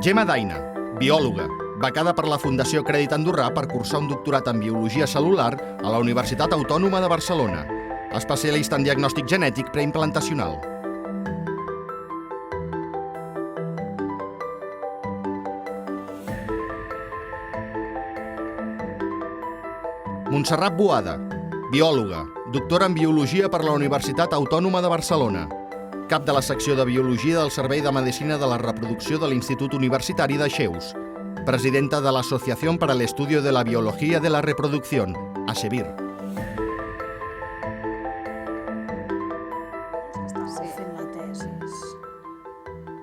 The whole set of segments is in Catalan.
Gemma Daina, biòloga, becada per la Fundació Crèdit Andorrà per cursar un doctorat en Biologia Cel·lular a la Universitat Autònoma de Barcelona, especialista en diagnòstic genètic preimplantacional. Montserrat Boada, biòloga, doctora en Biologia per la Universitat Autònoma de Barcelona, cap de la secció de Biologia del Servei de Medicina de la Reproducció de l'Institut Universitari de Xeus, presidenta de l'Asociación para el Estudio de la Biología de la Reproducción, ASEBIR. Estava fent la tesi.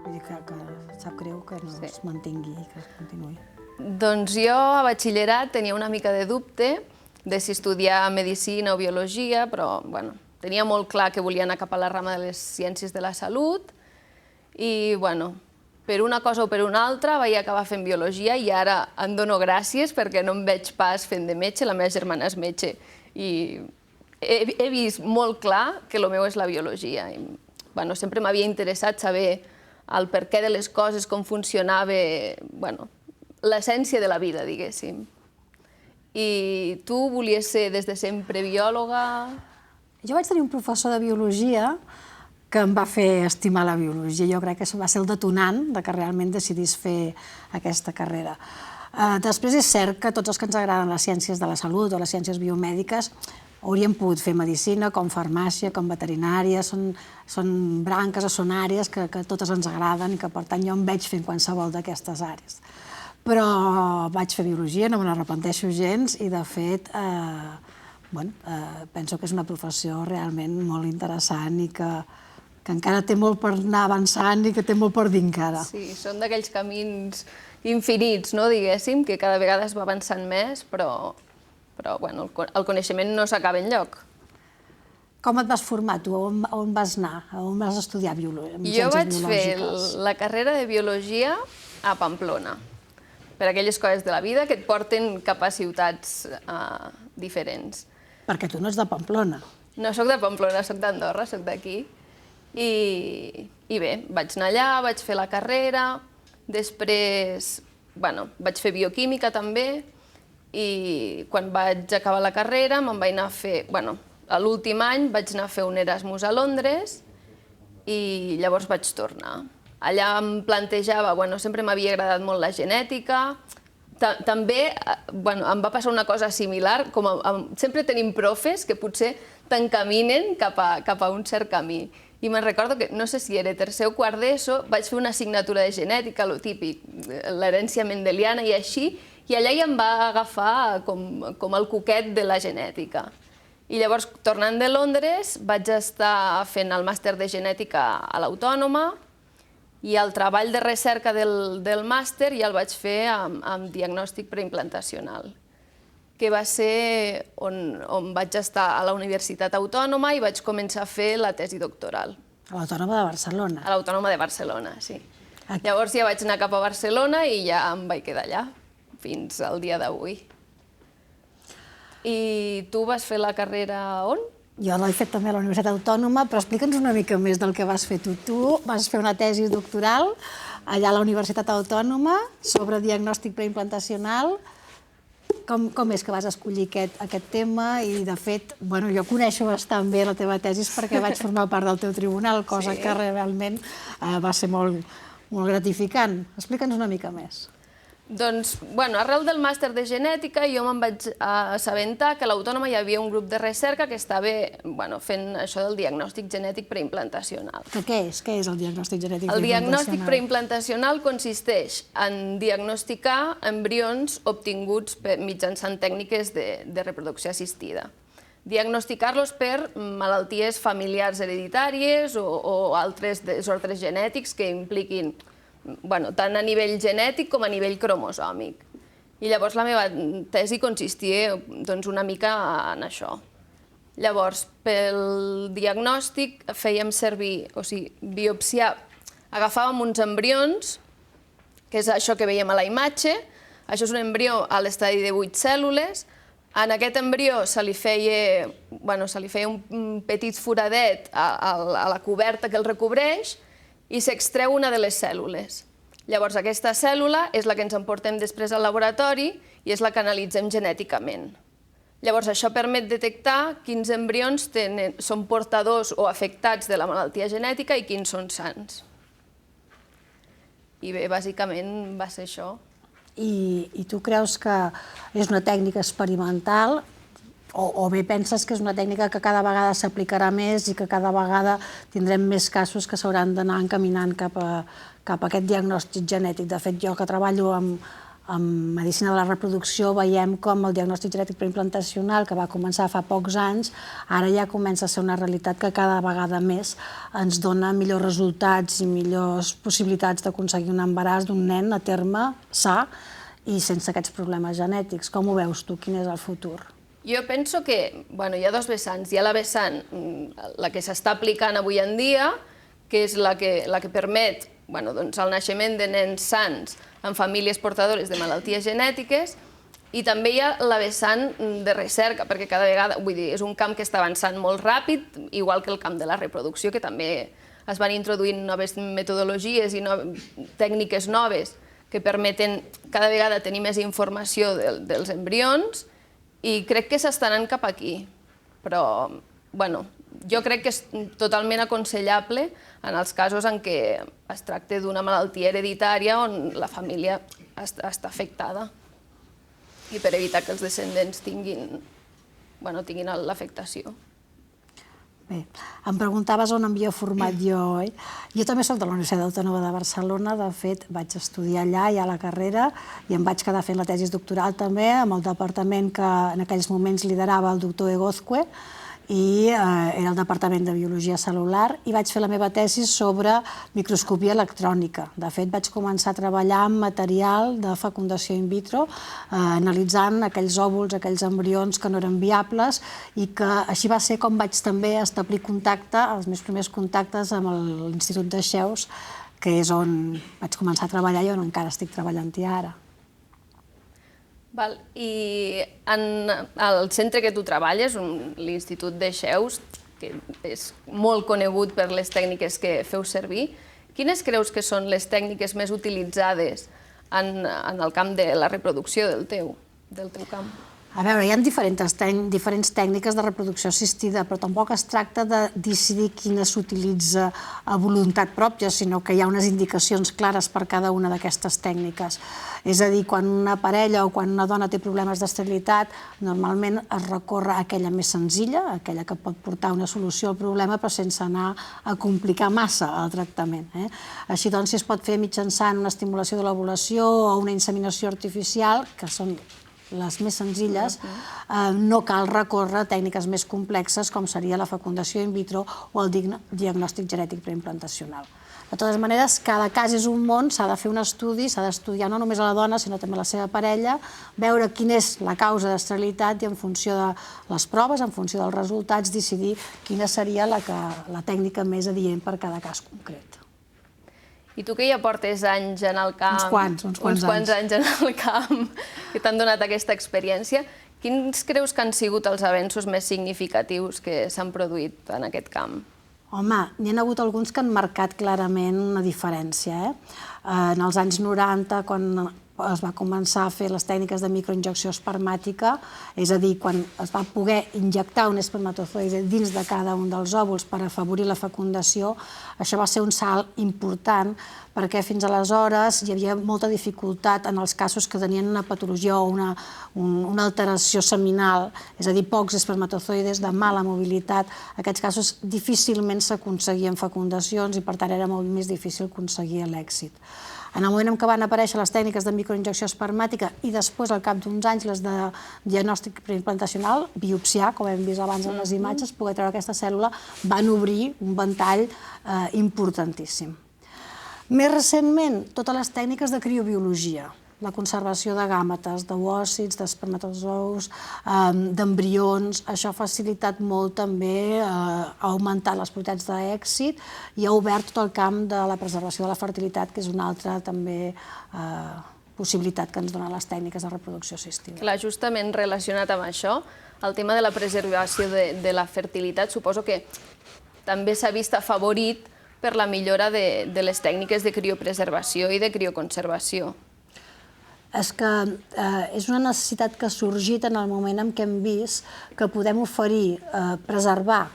Vull dir que sap greu que no es mantingui, que es continuï. Doncs jo a batxillerat tenia una mica de dubte de si estudiar medicina o biologia, però bueno, tenia molt clar que volia anar cap a la rama de les ciències de la salut i, bueno, per una cosa o per una altra vaig acabar fent biologia i ara em dono gràcies perquè no em veig pas fent de metge, la meva germana és metge i he vist molt clar que el meu és la biologia. Bueno, sempre m'havia interessat saber el perquè de les coses, com funcionava, bueno, l'essència de la vida, diguéssim. I tu volies ser des de sempre biòloga? Jo vaig tenir un professor de biologia que em va fer estimar la biologia. Jo crec que va ser el detonant de que realment decidís fer aquesta carrera. Després és cert que tots els que ens agraden les ciències de la salut o les ciències biomèdiques hauríem pogut fer medicina, com farmàcia, com veterinària, són branques o són àrees que totes ens agraden i que per tant jo em veig fent qualsevol d'aquestes àrees. Però vaig fer biologia, no me n'arrepenteixo gens i de fet penso que és una professió realment molt interessant i que encara té molt per anar avançant i que té molt per dir encara. Sí, són d'aquells camins infinits, no, diguéssim, que cada vegada es va avançant més, però el coneixement no s'acaba enlloc. Com et vas formar tu? On vas anar? On vas estudiar biologia? Jo vaig fer la carrera de biologia a Pamplona, per aquelles coses de la vida que et porten cap a ciutats diferents. Perquè tu no ets de Pamplona. No soc de Pamplona, soc d'Andorra, soc d'aquí. I bé, vaig anar allà, vaig fer la carrera, després vaig fer bioquímica també, i quan vaig acabar la carrera me'n vaig anar a fer, a l'últim any vaig anar a fer un Erasmus a Londres i llavors vaig tornar. Allà em plantejava, sempre m'havia agradat molt la genètica, també em va passar una cosa similar, com sempre tenim profes que potser t'encaminen cap a un cert camí. I me'n recordo que, no sé si era tercer o quart d'ESO, vaig fer una assignatura de genètica, lo típic, l'herència mendeliana i així, i allà ja em va agafar com el coquet de la genètica. I llavors, tornant de Londres, vaig estar fent el màster de genètica a l'Autònoma, i el treball de recerca del màster ja el vaig fer amb diagnòstic preimplantacional, que va ser on vaig estar a la Universitat Autònoma i vaig començar a fer la tesi doctoral. A l'Autònoma de Barcelona? A l'Autònoma de Barcelona, sí. Llavors ja vaig anar cap a Barcelona i ja em vaig quedar allà, fins al dia d'avui. I tu vas fer la carrera on? Jo l'he fet també a la Universitat Autònoma, però explica'ns una mica més del que vas fer tu. Tu vas fer una tesi doctoral allà a la Universitat Autònoma sobre diagnòstic preimplantacional. Com és que vas escollir aquest tema? I, de fet, jo coneixo bastant bé la teva tesi perquè vaig formar part del teu tribunal, cosa que realment va ser molt gratificant. Explica'ns una mica més. Doncs, arrel del màster de genètica, jo me'n vaig assabentar que a l'Autònoma hi havia un grup de recerca que estava fent això del diagnòstic genètic preimplantacional. Què és? Què és el diagnòstic genètic preimplantacional? El diagnòstic preimplantacional consisteix en diagnosticar embrions obtinguts mitjançant tècniques de reproducció assistida. diagnosticar-los per malalties familiars hereditàries o altres desordres genètics que impliquin tant a nivell genètic com a nivell cromosòmic. I llavors la meva tesi consistia una mica en això. Llavors, pel diagnòstic fèiem servir, biopsiar, agafàvem uns embrions, que és això que veiem a la imatge. Això és un embrió a l'estadi de 8 cèl·lules. En aquest embrió se li feia un petit foradet a la coberta que el recobreix i s'extreu una de les cèl·lules. Llavors, aquesta cèl·lula és la que ens emportem després al laboratori i és la que analitzem genèticament. Llavors, això permet detectar quins embrions són portadors o afectats de la malaltia genètica i quins són sants. I bé, bàsicament va ser això. I tu creus que és una tècnica experimental o bé penses que és una tècnica que cada vegada s'aplicarà més i que cada vegada tindrem més casos que s'hauran d'anar encaminant cap a aquest diagnòstic genètic? De fet, jo que treballo en medicina de la reproducció veiem com el diagnòstic genètic preimplantacional, que va començar fa pocs anys, ara ja comença a ser una realitat que cada vegada més ens dona millors resultats i millors possibilitats d'aconseguir un embaràs d'un nen a terme sa i sense aquests problemes genètics. Com ho veus tu? Quin és el futur? Jo penso que hi ha dos vessants. Hi ha la vessant, la que s'està aplicant avui en dia, que és la que permet el naixement de nens sans en famílies portadores de malalties genètiques, i també hi ha la vessant de recerca, perquè cada vegada, és un camp que està avançant molt ràpid, igual que el camp de la reproducció, que també es van introduint noves metodologies i tècniques noves que permeten cada vegada tenir més informació dels embrions, i crec que s'està anant cap aquí. Però, jo crec que és totalment aconsellable en els casos en què es tracta d'una malaltia hereditària on la família està afectada i per evitar que els descendents tinguin l'afectació. Bé, em preguntaves on m'havia format jo, oi? Jo també soc de la Universitat Autònoma de Barcelona, de fet vaig estudiar allà ja la carrera i em vaig quedar fent la tesi doctoral també amb el departament que en aquells moments liderava el doctor Egozque, i era el Departament de Biologia Cel·lular, i vaig fer la meva tesi sobre microscopia electrònica. De fet, vaig començar a treballar amb material de fecundació in vitro, analitzant aquells òvuls, aquells embrions que no eren viables, i que així va ser com vaig també establir contacte, els meus primers contactes amb l'Institut de Xeus, que és on vaig començar a treballar i on encara estic treballant-hi ara. I el centre que tu treballes, l'Institut de Xeus, que és molt conegut per les tècniques que feu servir, quines creus que són les tècniques més utilitzades en el camp de la reproducció del teu camp? A veure, hi ha diferents tècniques de reproducció assistida, però tampoc es tracta de decidir quina s'utilitza a voluntat pròpia, sinó que hi ha unes indicacions clares per cada una d'aquestes tècniques. És a dir, quan una parella o quan una dona té problemes d'esterilitat, normalment es recorre a aquella més senzilla, aquella que pot portar una solució al problema, però sense anar a complicar massa el tractament. Així doncs, si es pot fer mitjançant una estimulació de l'ovulació o una inseminació artificial, que són les més senzilles, no cal recórrer a tècniques més complexes com seria la fecundació in vitro o el diagnòstic genètic preimplantacional. De totes maneres, cada cas és un món, s'ha de fer un estudi, s'ha d'estudiar no només a la dona, sinó també a la seva parella, veure quina és la causa d'esterilitat i en funció de les proves, en funció dels resultats, decidir quina seria la tècnica més adient per cada cas concret. I tu que ja portes anys en el camp... Uns quants anys en el camp, que t'han donat aquesta experiència, quins creus que han sigut els avenços més significatius que s'han produït en aquest camp? Home, n'hi ha hagut alguns que han marcat clarament una diferència. En els anys 90, quan es va començar a fer les tècniques de microinjecció espermàtica, és a dir, quan es va poder injectar un espermatozoide dins de cada un dels òvuls per afavorir la fecundació, això va ser un salt important perquè fins aleshores hi havia molta dificultat en els casos que tenien una patologia o una alteració seminal, és a dir, pocs espermatozoides de mala mobilitat. En aquests casos difícilment s'aconseguien fecundacions i per tant era molt més difícil aconseguir l'èxit. En el moment en què van aparèixer les tècniques de microinjecció espermàtica i després, al cap d'uns anys, les de diagnòstic preimplantacional, biopsiar, com hem vist abans en les imatges, poder treure aquesta cèl·lula, van obrir un ventall importantíssim. Més recentment, totes les tècniques de criobiologia, la conservació de gàmetes, d'oòcits, d'espermatozous, d'embrions. Això ha facilitat molt també, ha augmentat les probabilitats d'èxit i ha obert tot el camp de la preservació de la fertilitat, que és una altra també possibilitat que ens donen les tècniques de reproducció assistida. Clar, justament relacionat amb això, el tema de la preservació de la fertilitat suposo que també s'ha vist afavorit per la millora de les tècniques de criopreservació i de crioconservació. És que és una necessitat que ha sorgit en el moment en què hem vist que podem oferir, preservar,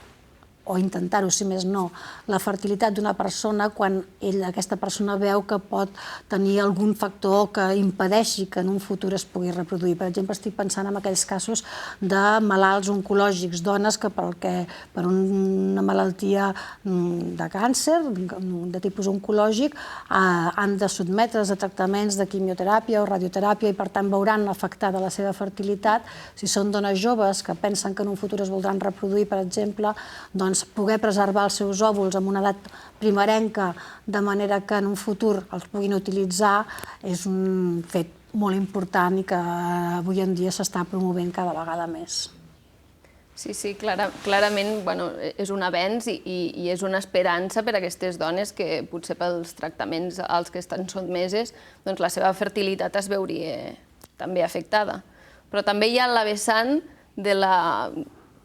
o intentar-ho, si més no, la fertilitat d'una persona quan aquesta persona veu que pot tenir algun factor que impedeixi que en un futur es pugui reproduir. Per exemple, estic pensant en aquells casos de malalts oncològics, dones que per una malaltia de càncer, de tipus oncològic, han de sotmetre's a tractaments de quimioteràpia o radioteràpia i per tant veuran afectada la seva fertilitat. Si són dones joves que pensen que en un futur es voldran reproduir, per exemple, doncs poder preservar els seus òvuls en una edat primerenca de manera que en un futur els puguin utilitzar és un fet molt important i que avui en dia s'està promovent cada vegada més. Sí, clarament és un avenç i és una esperança per a aquestes dones que potser pels tractaments als que estan sotmeses la seva fertilitat es veuria també afectada. Però també hi ha la vessant de la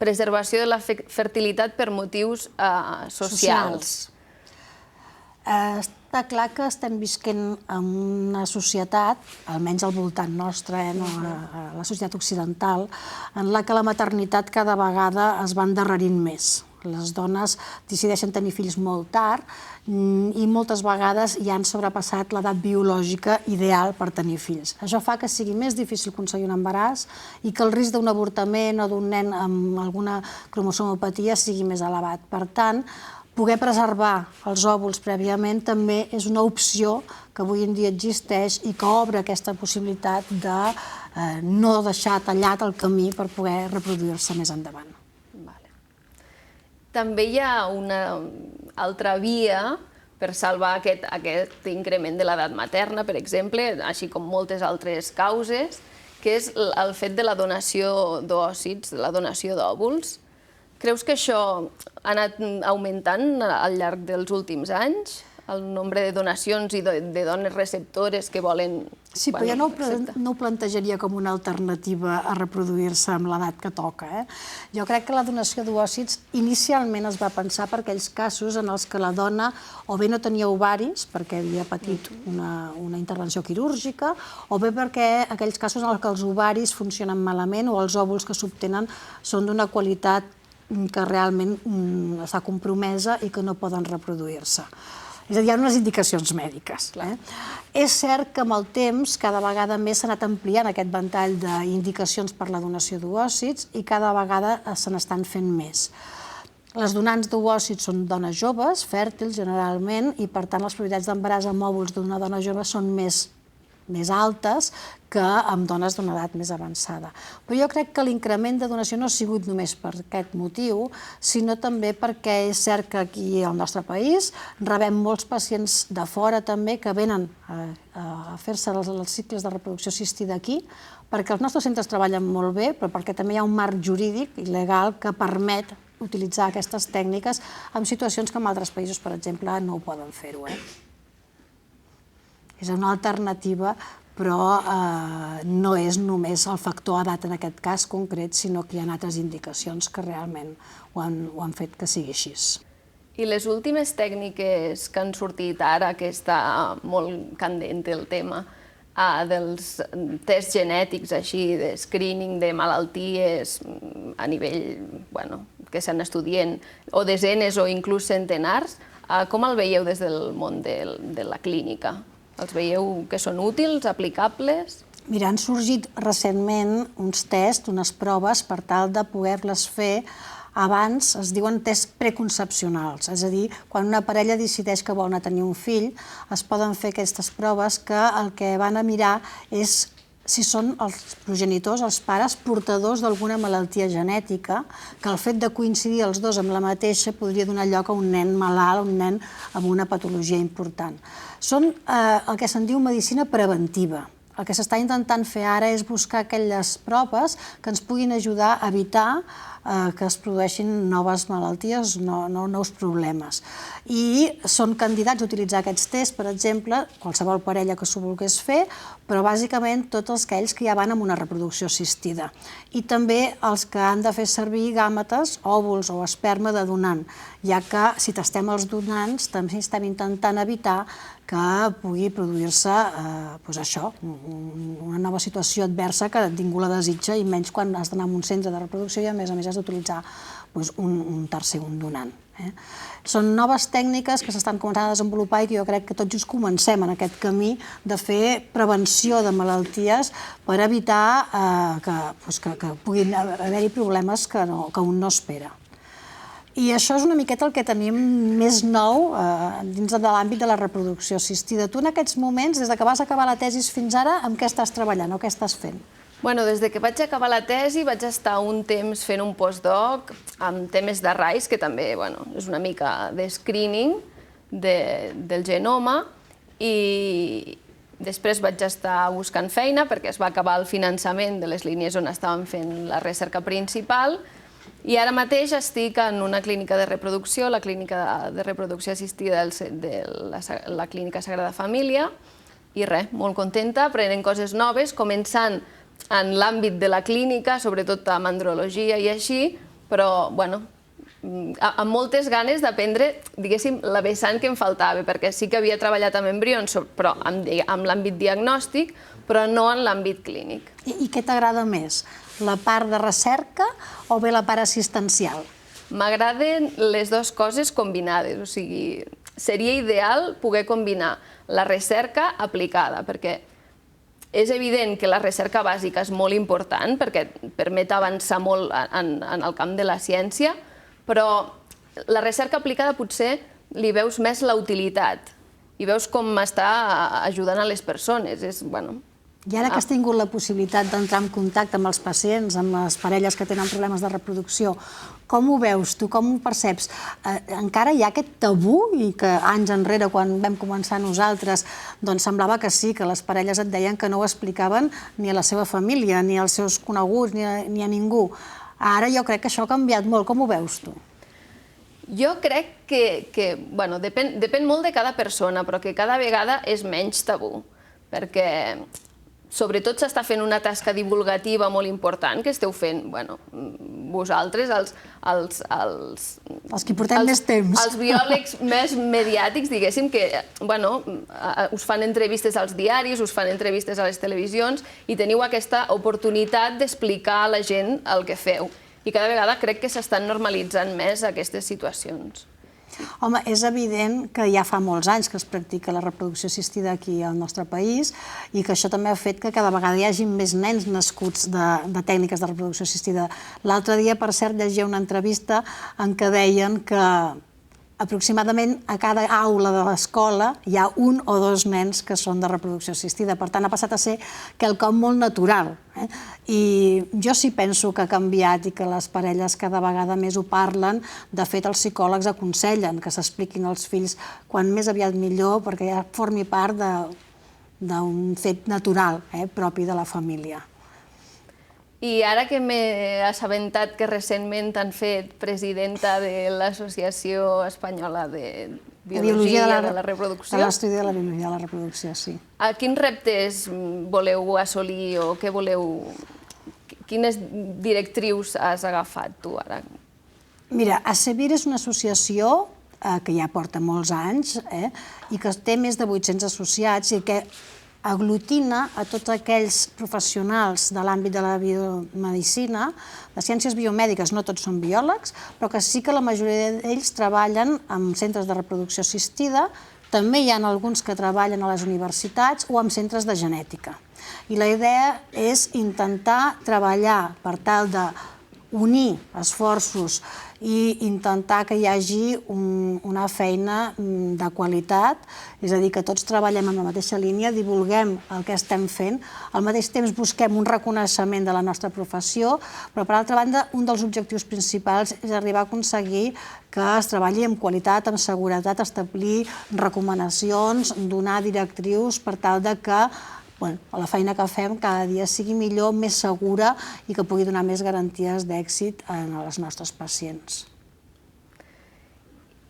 preservació de la fertilitat per motius socials. Està clar que estem visquent en una societat, almenys al voltant nostre, la societat occidental, en la que la maternitat cada vegada es va endarrerint més. Les dones decideixen tenir fills molt tard i moltes vegades ja han sobrepassat l'edat biològica ideal per tenir fills. Això fa que sigui més difícil aconseguir un embaràs i que el risc d'un avortament o d'un nen amb alguna cromosomopatia sigui més elevat. Per tant, poder preservar els òvuls prèviament també és una opció que avui en dia existeix i que obre aquesta possibilitat de no deixar tallat el camí per poder reproduir-se més endavant. També hi ha una altra via per salvar aquest increment de l'edat materna, per exemple, així com moltes altres causes, que és el fet de la donació d'òcits, la donació d'òvuls. Creus que això ha anat augmentant al llarg dels últims anys? El nombre de donacions i de dones receptores que volen... Sí, però jo no ho plantejaria com una alternativa a reproduir-se amb l'edat que toca. Jo crec que la donació d'òcits inicialment es va pensar per aquells casos en els que la dona o bé no tenia ovaris, perquè havia patit una intervenció quirúrgica, o bé perquè aquells casos en els que els ovaris funcionen malament o els òvuls que s'obtenen són d'una qualitat que realment està compromesa i que no poden reproduir-se. És a dir, hi ha unes indicacions mèdiques. És cert que amb el temps cada vegada més s'ha anat ampliant aquest ventall d'indicacions per la donació d'oòcits i cada vegada se n'estan fent més. Les donants d'oòcits són dones joves, fèrtils generalment, i per tant les probabilitats d'embaràs amb òvuls d'una dona jove són més altes que amb dones d'una edat més avançada. Però jo crec que l'increment de donació no ha sigut només per aquest motiu, sinó també perquè és cert que aquí al nostre país rebem molts pacients de fora també que venen a fer-se els cicles de reproducció assistida aquí, perquè els nostres centres treballen molt bé, però perquè també hi ha un marc jurídic i legal que permet utilitzar aquestes tècniques en situacions que en altres països, per exemple, no ho poden fer-ho. És una alternativa, però no és només el factor edat en aquest cas concret, sinó que hi ha altres indicacions que realment ho han fet que sigui així. I les últimes tècniques que han sortit ara, que està molt candent el tema, dels tests genètics, així, de screening de malalties a nivell, que s'han estudiant, o desenes o inclús centenars, com el veieu des del món de la clínica? Els veieu que són útils, aplicables? Mira, han sorgit recentment uns tests, unes proves, per tal de poder-les fer abans es diuen tests preconcepcionals, és a dir, quan una parella decideix que vol anar a tenir un fill, es poden fer aquestes proves que el que van a mirar és si són els progenitors, els pares, portadors d'alguna malaltia genètica, que el fet de coincidir els dos amb la mateixa podria donar lloc a un nen malalt, a un nen amb una patologia important. Són el que se'n diu medicina preventiva. El que s'està intentant fer ara és buscar aquelles proves que ens puguin ajudar a evitar que es produeixin noves malalties, nous problemes. I són candidats a utilitzar aquests tests, per exemple, qualsevol parella que s'ho volgués fer, però bàsicament tots aquells que ja van amb una reproducció assistida. I també els que han de fer servir gàmetes, òvuls o esperma de donant, ja que si tastem els donants també estem intentant evitar que pugui produir-se una nova situació adversa que ningú la desitja, i menys quan has d'anar a un centre de reproducció i a més has d'utilitzar un tercer, un donant. Són noves tècniques que s'estan començant a desenvolupar i que jo crec que tots just comencem en aquest camí de fer prevenció de malalties per evitar que puguin haver-hi problemes que un no espera. I això és una miqueta el que tenim més nou dins de l'àmbit de la reproducció assistida. Tu en aquests moments, des que vas acabar la tesi fins ara, amb què estàs treballant o què estàs fent? Bueno, des que vaig acabar la tesi vaig estar un temps fent un postdoc amb temes de RAIS, que també és una mica de screening del genoma, i després vaig estar buscant feina perquè es va acabar el finançament de les línies on estàvem fent la recerca principal, i ara mateix estic en una clínica de reproducció, la clínica de reproducció assistida de la Clínica Sagrada Família, i res, molt contenta, aprenent coses noves, començant en l'àmbit de la clínica, sobretot amb andrologia i així, però, amb moltes ganes d'aprendre, diguéssim, la vessant que em faltava, perquè sí que havia treballat amb embrions, però amb l'àmbit diagnòstic, però no en l'àmbit clínic. I què t'agrada més? La part de recerca o bé la part assistencial? M'agraden les dues coses combinades, o sigui, seria ideal poder combinar la recerca aplicada, perquè és evident que la recerca bàsica és molt important perquè permet avançar molt en el camp de la ciència, però la recerca aplicada potser li veus més la utilitat i veus com està ajudant a les persones. I ara que has tingut la possibilitat d'entrar en contacte amb els pacients, amb les parelles que tenen problemes de reproducció, com ho veus tu, com ho perceps? Encara hi ha aquest tabú i que anys enrere, quan vam començar nosaltres, doncs semblava que sí, que les parelles et deien que no ho explicaven ni a la seva família, ni als seus coneguts, ni a ningú. Ara jo crec que això ha canviat molt. Com ho veus tu? Jo crec que depèn molt de cada persona, però que cada vegada és menys tabú, perquè sobretot s'està fent una tasca divulgativa molt important que esteu fent, vosaltres, els que portem més temps. Els biòlegs més mediàtics, diguéssim, que us fan entrevistes als diaris, us fan entrevistes a les televisions i teniu aquesta oportunitat d'explicar a la gent el que feu. I cada vegada crec que s'estan normalitzant més aquestes situacions. Home, és evident que ja fa molts anys que es practica la reproducció assistida aquí al nostre país i que això també ha fet que cada vegada hi hagi més nens nascuts de tècniques de reproducció assistida. L'altre dia, per cert, llegia una entrevista en què deien que aproximadament a cada aula de l'escola hi ha un o dos nens que són de reproducció assistida. Per tant, ha passat a ser quelcom molt natural. I jo sí penso que ha canviat i que les parelles cada vegada més ho parlen. De fet, els psicòlegs aconsellen que s'expliquin als fills quan més aviat millor, perquè ja formi part d'un fet natural propi de la família. I ara que m'he assabentat que recentment han fet presidenta de l'Associació Espanyola de Biologia de la Reproducció... De l'estudi de la biologia de la reproducció, sí. A quins reptes voleu assolir o què voleu... Quines directrius has agafat tu ara? Mira, ASEBIR és una associació que ja porta molts anys i que té més de 800 associats i que aglutina a tots aquells professionals de l'àmbit de la biomedicina, de ciències biomèdiques, no tots són biòlegs, però que sí que la majoria d'ells treballen en centres de reproducció assistida, també hi ha alguns que treballen a les universitats o en centres de genètica. I la idea és intentar treballar per tal de unir esforços i intentar que hi hagi una feina de qualitat, és a dir, que tots treballem en la mateixa línia, divulguem el que estem fent, al mateix temps busquem un reconeixement de la nostra professió, però per altra banda, un dels objectius principals és arribar a aconseguir que es treballi amb qualitat, amb seguretat, establir recomanacions, donar directrius per tal de que la feina que fem cada dia sigui millor, més segura i que pugui donar més garanties d'èxit als nostres pacients.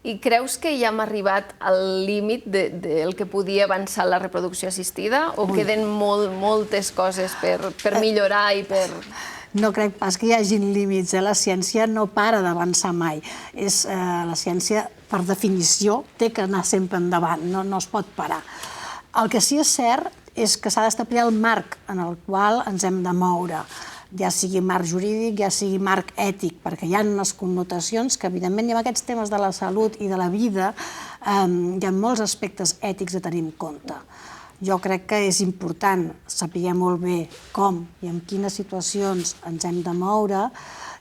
I creus que ja hem arribat al límit del que podia avançar la reproducció assistida o queden moltes coses per millorar i per... No crec pas que hi hagin límits. La ciència no para d'avançar mai. La ciència, per definició, té que anar sempre endavant, no es pot parar. El que sí és cert és que s'ha d'establir el marc en el qual ens hem de moure, ja sigui marc jurídic, ja sigui marc ètic, perquè hi ha unes connotacions que, evidentment, i amb aquests temes de la salut i de la vida, hi ha molts aspectes ètics a tenir en compte. Jo crec que és important saber molt bé com i en quines situacions ens hem de moure,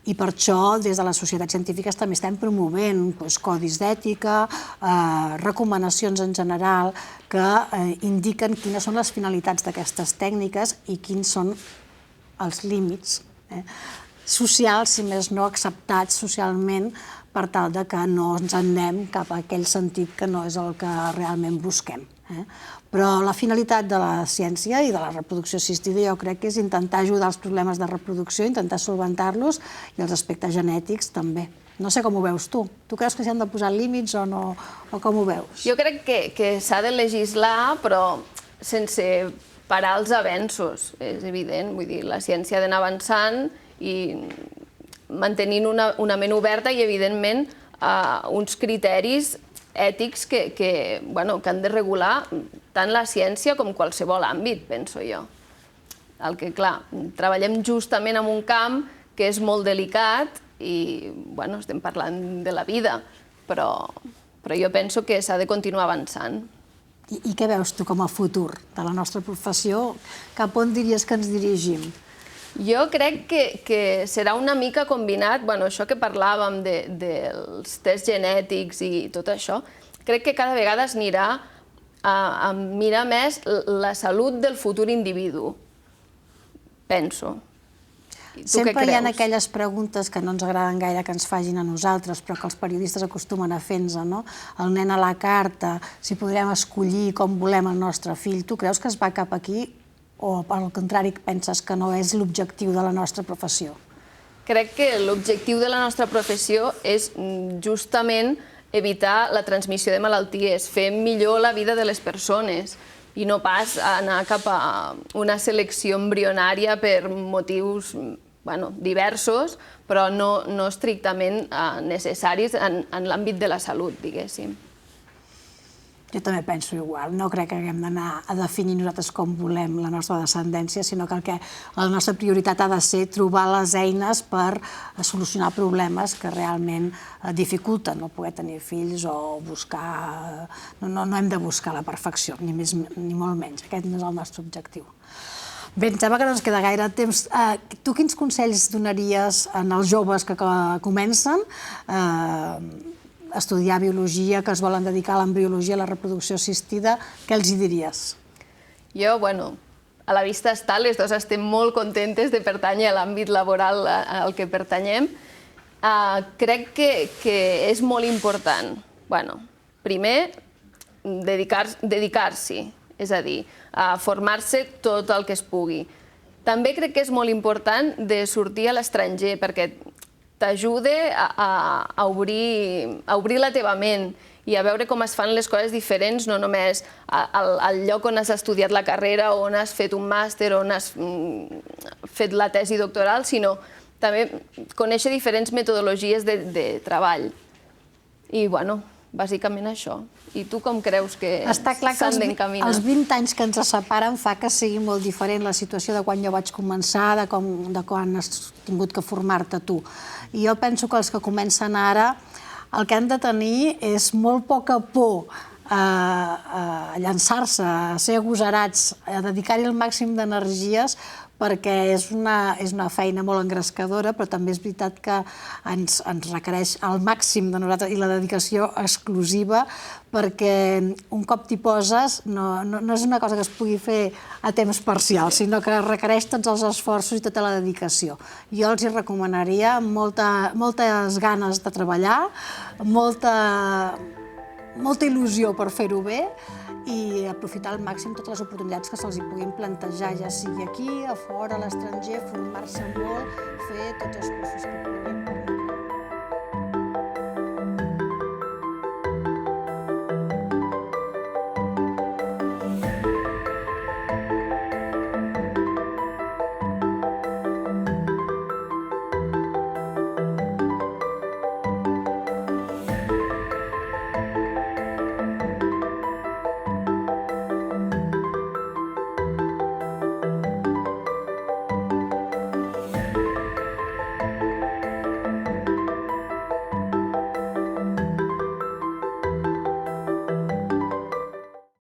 i per això, des de les societats científiques també estem promovent codis d'ètica, recomanacions en general que indiquen quines són les finalitats d'aquestes tècniques i quins són els límits socials, si més no acceptats socialment, per tal que no ens anem cap a aquell sentit que no és el que realment busquem. Però la finalitat de la ciència i de la reproducció assistida jo crec que és intentar ajudar els problemes de reproducció, intentar solventar-los i els aspectes genètics també. No sé com ho veus tu. Tu creus que s'hi han de posar límits o no? O com ho veus? Jo crec que s'ha de legislar, però sense parar els avenços, és evident. Vull dir, la ciència ha d'anar avançant i mantenint una ment oberta i, evidentment, uns criteris ètics que han de regular tant la ciència com qualsevol àmbit, penso jo. El que, clar, treballem justament en un camp que és molt delicat i, estem parlant de la vida, però jo penso que s'ha de continuar avançant. I què veus tu com a futur de la nostra professió? Cap on diries que ens dirigim? Jo crec que serà una mica combinat, això que parlàvem dels tests genètics i tot això, crec que cada vegada es anirà a mirar més la salut del futur individu, penso. Sempre hi ha aquelles preguntes que no ens agraden gaire que ens facin a nosaltres, però que els periodistes acostumen a fer-nos, no? El nen a la carta, si podrem escollir com volem el nostre fill. Tu creus que es va cap aquí o, al contrari, penses que no és l'objectiu de la nostra professió? Crec que l'objectiu de la nostra professió és justament evitar la transmissió de malalties, fer millor la vida de les persones i no pas anar cap a una selecció embrionària per motius diversos, però no estrictament necessaris en l'àmbit de la salut, diguéssim. Jo també penso igual. No crec que haguem d'anar a definir nosaltres com volem la nostra descendència, sinó que la nostra prioritat ha de ser trobar les eines per solucionar problemes que realment dificulten no poder tenir fills o buscar... No hem de buscar la perfecció, ni molt menys. Aquest no és el nostre objectiu. Bé, em sembla que no ens queda gaire temps. Tu quins consells donaries als joves que comencen estudiar biologia, que es volen dedicar a l'embriologia, a la reproducció assistida, què els hi diries? Jo, a la vista està, les dues estem molt contentes de pertànyer a l'àmbit laboral al que pertanyem. Crec que és molt important, primer, dedicar-s'hi, és a dir, formar-se tot el que es pugui. També crec que és molt important de sortir a l'estranger, perquè t'ajuda a obrir la teva ment i a veure com es fan les coses diferents, no només al lloc on has estudiat la carrera, on has fet un màster, on has fet la tesi doctoral, sinó també conèixer diferents metodologies de treball. I, bàsicament això. I tu com creus que s'han d'encaminar? Els 20 anys que ens separen fa que sigui molt diferent la situació de quan jo vaig començar, de quan has tingut que formar-te tu. I jo penso que els que comencen ara el que han de tenir és molt poca por a llançar-se, a ser agosarats, a dedicar-hi el màxim d'energies perquè és una feina molt engrescadora, però també és veritat que ens requereix el màxim de nosaltres i la dedicació exclusiva, perquè un cop t'hi poses no és una cosa que es pugui fer a temps parcial, sinó que requereix tots els esforços i tota la dedicació. Jo els hi recomanaria moltes ganes de treballar, molta il·lusió per fer-ho bé i aprofitar al màxim totes les oportunitats que se'ls puguin plantejar, ja sigui aquí, a fora, a l'estranger, formar-se molt, fer tots els cursos que puguin.